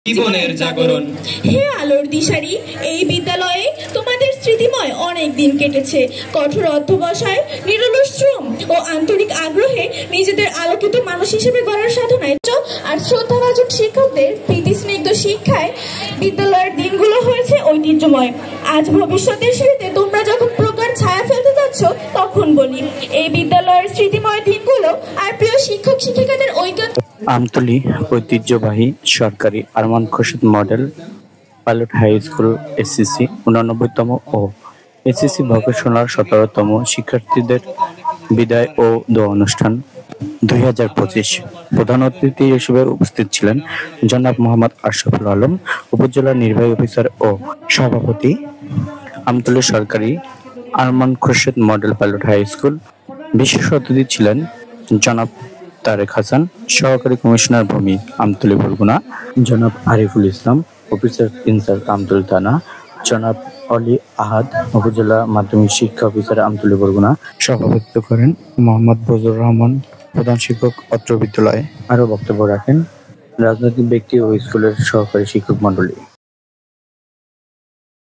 জীবনের জাগরণ। হে আলোর দিশারি, এই বিদ্যালয়ে তোমাদের স্মৃতিময় অনেক দিন কেটেছে। কঠোর অধ্যবসায়, নিরলস শ্রম ও আন্তরিক আগ্রহে নিজেদের আলোকিত মানুষ হিসেবে গড়ার সাধনায় আর শ্রদ্ধাভাজন শিক্ষকদের প্রীতিস্নিগ্ধ শিক্ষায় বিদ্যালয়ের দিনগুলো হয়েছে ঐতিহ্যময়। আজ ভবিষ্যতের স্মৃতিতে তোমরা যখন প্রগাঢ় ছায়া ফেলতে যাচ্ছ, তখন বলি এই বিদ্যালয়ের স্মৃতিময় দিনগুলো আর প্রিয় শিক্ষক শিক্ষিকাদের আমতলী ঐতিহ্যবাহী সরকারি Arman Khorshed model pilot high school SSC 89তম ও এসসিসি ভোকেশনাল 17তম শিক্ষার্থীদের বিদায় ও দোয়া অনুষ্ঠান 2025। প্রধান অতিথি হিসেবে উপস্থিত ছিলেন জনাব মোহাম্মদ আশরাফুল আলম, উপজেলা নির্বাহী অফিসার ও সভাপতি, আমতলী সরকারি Arman Khorshed model pilot high school. বিশেষ অতিথি ছিলেন জনাব তারেক হাসান, সহকারী কমিশনার ভূমি, আমতলী বরগুনা, জনাব আরিফুল ইসলাম, অফিসার ইনচার্জ আমতলী থানা, জনাব অলি আহাদ, উপজেলা মাধ্যমিক শিক্ষা অফিসার, আমতলী বরগুনা। সভাপতিত্ব করেন মোহাম্মদ ফজলুর রহমান, প্রধান শিক্ষক, অত্র বিদ্যালয়ে। আরও বক্তব্য রাখেন রাজনৈতিক ব্যক্তি ও স্কুলের সহকারী শিক্ষক মণ্ডলী।